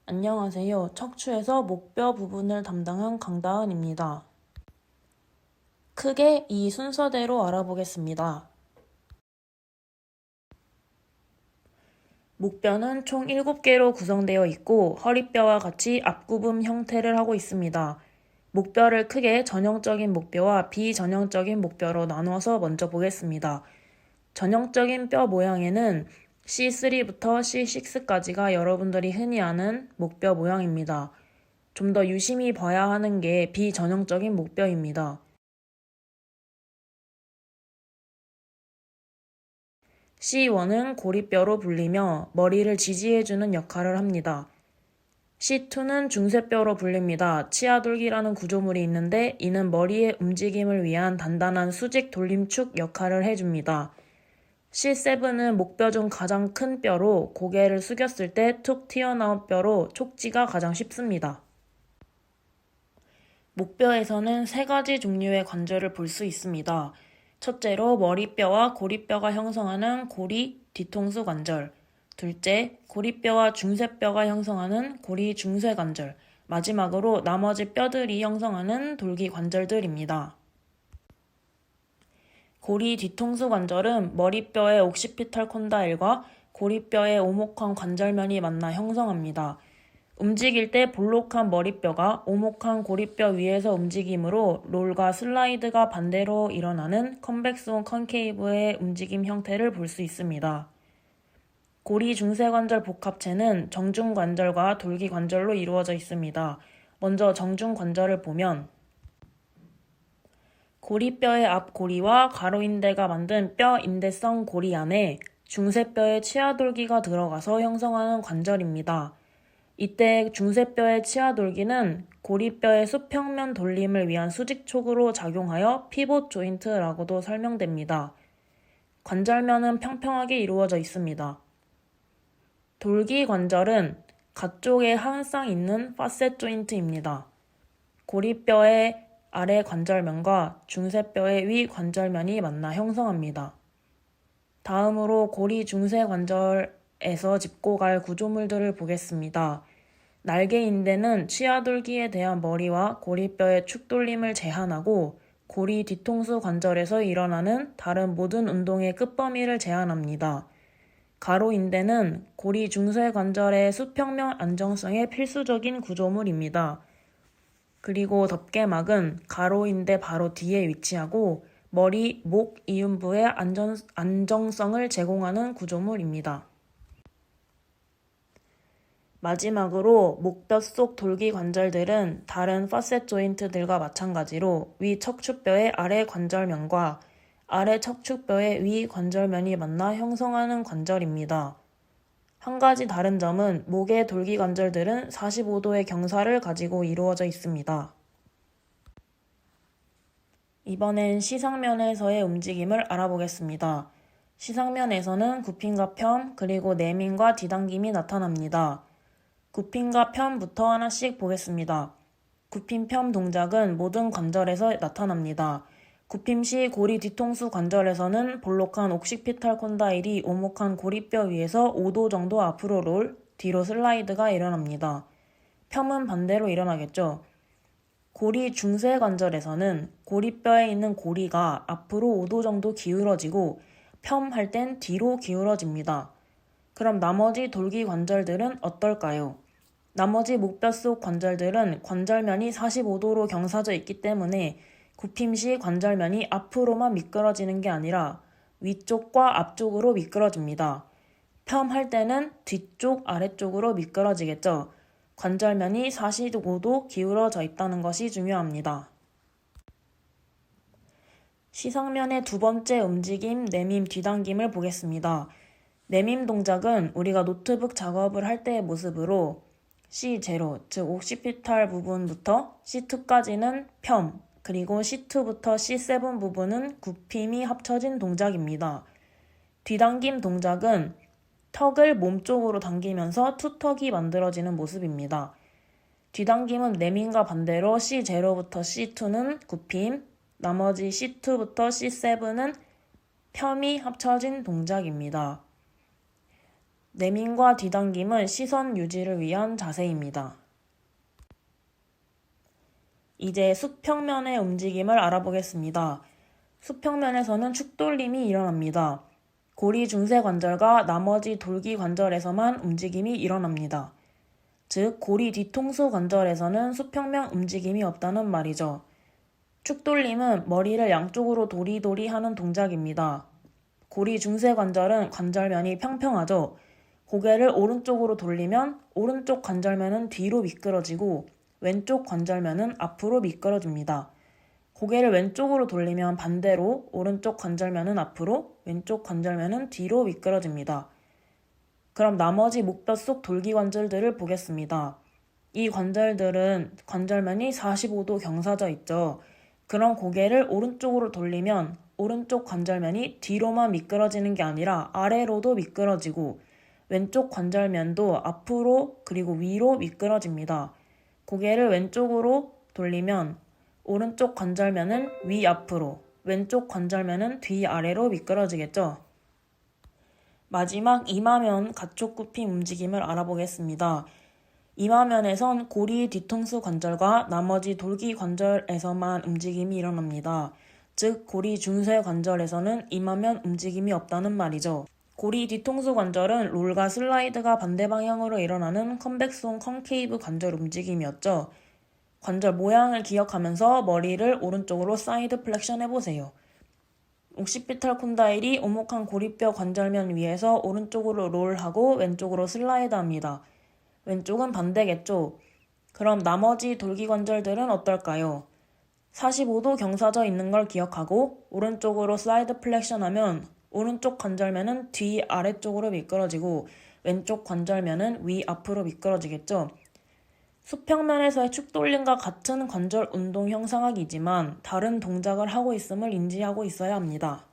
안녕하세요. 척추에서 목뼈 부분을 담당한 강다은입니다. 크게 이 순서대로 알아보겠습니다. 목뼈는 총 7개로 구성되어 있고 허리뼈와 같이 앞구분 형태를 하고 있습니다. 목뼈를 크게 전형적인 목뼈와 비전형적인 목뼈로 나누어서 먼저 보겠습니다. 전형적인 뼈 모양에는 C3부터 C6까지가 여러분들이 흔히 아는 목뼈 모양입니다. 좀 더 유심히 봐야 하는 게 비전형적인 목뼈입니다. C1은 고리뼈로 불리며 머리를 지지해주는 역할을 합니다. C2는 중쇄뼈로 불립니다. 치아돌기라는 구조물이 있는데 이는 머리의 움직임을 위한 단단한 수직 돌림축 역할을 해줍니다. C7은 목뼈 중 가장 큰 뼈로 고개를 숙였을 때 툭 튀어나온 뼈로 촉지가 가장 쉽습니다. 목뼈에서는 3가지 종류의 관절을 볼 수 있습니다. 첫째로 머리뼈와 고리뼈가 형성하는 고리 뒤통수 관절, 둘째, 고리뼈와 중쇄뼈가 형성하는 고리 중쇄 관절, 마지막으로 나머지 뼈들이 형성하는 돌기 관절들입니다. 고리 뒤통수 관절은 머리뼈의 옥시피탈 콘다일과 고리뼈의 오목한 관절면이 만나 형성합니다. 움직일 때 볼록한 머리뼈가 오목한 고리뼈 위에서 움직이므로 롤과 슬라이드가 반대로 일어나는 컨벡스온 컨케이브의 움직임 형태를 볼 수 있습니다. 고리 중쇄관절 복합체는 정중관절과 돌기관절로 이루어져 있습니다. 먼저 정중관절을 보면 고리뼈의 앞고리와 가로인대가 만든 뼈 인대성 고리 안에 중쇄뼈의 치아돌기가 들어가서 형성하는 관절입니다. 이때 중쇄뼈의 치아돌기는 고리뼈의 수평면 돌림을 위한 수직촉으로 작용하여 피봇 조인트라고도 설명됩니다. 관절면은 평평하게 이루어져 있습니다. 돌기 관절은 가쪽에 하은상 있는 파셋 조인트입니다. 고리뼈의 아래 관절면과 중쇄뼈의 위 관절면이 만나 형성합니다. 다음으로 고리 중쇄 관절에서 짚고 갈 구조물들을 보겠습니다. 날개인대는 치아돌기에 대한 머리와 고리뼈의 축돌림을 제한하고 고리 뒤통수 관절에서 일어나는 다른 모든 운동의 끝범위를 제한합니다. 가로인대는 고리 중쇄 관절의 수평면 안정성에 필수적인 구조물입니다. 그리고 덮개막은 가로인대 바로 뒤에 위치하고 머리, 목, 이음부의 안정성을 제공하는 구조물입니다. 마지막으로 목뼈 속 돌기 관절들은 다른 파셋 조인트들과 마찬가지로 위 척추뼈의 아래 관절면과 아래 척추뼈의 위 관절면이 만나 형성하는 관절입니다. 한 가지 다른 점은 목의 돌기 관절들은 45도의 경사를 가지고 이루어져 있습니다. 이번엔 시상면에서의 움직임을 알아보겠습니다. 시상면에서는 굽힘과 펴 그리고 내민과 뒤당김이 나타납니다. 굽힘과 펴부터 하나씩 보겠습니다. 굽힘 펴 동작은 모든 관절에서 나타납니다. 굽힘 시 고리 뒤통수 관절에서는 볼록한 옥시피탈 콘다일이 오목한 고리뼈 위에서 5도 정도 앞으로 롤, 뒤로 슬라이드가 일어납니다. 펴은 반대로 일어나겠죠. 고리 중쇄 관절에서는 고리뼈에 있는 고리가 앞으로 5도 정도 기울어지고 펴할 땐 뒤로 기울어집니다. 그럼 나머지 돌기 관절들은 어떨까요? 나머지 목뼈 속 관절들은 관절면이 45도로 경사져 있기 때문에 굽힘 시 관절면이 앞으로만 미끄러지는 게 아니라 위쪽과 앞쪽으로 미끄러집니다. 펴할 때는 뒤쪽, 아래쪽으로 미끄러지겠죠. 관절면이 45도 기울어져 있다는 것이 중요합니다. 시상면의 두 번째 움직임, 내밈 뒤당김을 보겠습니다. 내밈 동작은 우리가 노트북 작업을 할 때의 모습으로 C0, 즉 옥시피탈 부분부터 C2까지는 펴, 그리고 C2부터 C7 부분은 굽힘이 합쳐진 동작입니다. 뒤당김 동작은 턱을 몸쪽으로 당기면서 투턱이 만들어지는 모습입니다. 뒤당김은 내민과 반대로 C0부터 C2는 굽힘, 나머지 C2부터 C7은 펴이 합쳐진 동작입니다. 내민과 뒤당김은 시선 유지를 위한 자세입니다. 이제 수평면의 움직임을 알아보겠습니다. 수평면에서는 축돌림이 일어납니다. 고리 중세 관절과 나머지 돌기 관절에서만 움직임이 일어납니다. 즉, 고리 뒤통수 관절에서는 수평면 움직임이 없다는 말이죠. 축돌림은 머리를 양쪽으로 도리도리 하는 동작입니다. 고리 중세 관절은 관절면이 평평하죠. 고개를 오른쪽으로 돌리면 오른쪽 관절면은 뒤로 미끄러지고 왼쪽 관절면은 앞으로 미끄러집니다. 고개를 왼쪽으로 돌리면 반대로 오른쪽 관절면은 앞으로, 왼쪽 관절면은 뒤로 미끄러집니다. 그럼 나머지 목뼈 속 돌기 관절들을 보겠습니다. 이 관절들은 관절면이 45도 경사져 있죠. 그럼 고개를 오른쪽으로 돌리면 오른쪽 관절면이 뒤로만 미끄러지는 게 아니라 아래로도 미끄러지고 왼쪽 관절면도 앞으로 그리고 위로 미끄러집니다. 고개를 왼쪽으로 돌리면 오른쪽 관절면은 위앞으로, 왼쪽 관절면은 뒤아래로 미끄러지겠죠. 마지막 이마면 가축 굽힘 움직임을 알아보겠습니다. 이마면에선 고리 뒤통수 관절과 나머지 돌기 관절에서만 움직임이 일어납니다. 즉, 고리 중쇄 관절에서는 이마면 움직임이 없다는 말이죠. 고리 뒤통수 관절은 롤과 슬라이드가 반대 방향으로 일어나는 컨벡션 컨케이브 관절 움직임이었죠. 관절 모양을 기억하면서 머리를 오른쪽으로 사이드 플렉션 해보세요. 옥시피탈 콘다일이 오목한 고리뼈 관절면 위에서 오른쪽으로 롤하고 왼쪽으로 슬라이드합니다. 왼쪽은 반대겠죠. 그럼 나머지 돌기 관절들은 어떨까요? 45도 경사져 있는 걸 기억하고 오른쪽으로 슬라이드 플렉션하면 오른쪽 관절면은 뒤 아래쪽으로 미끄러지고 왼쪽 관절면은 위 앞으로 미끄러지겠죠. 수평면에서의 축돌림과 같은 관절 운동 형상학이지만 다른 동작을 하고 있음을 인지하고 있어야 합니다.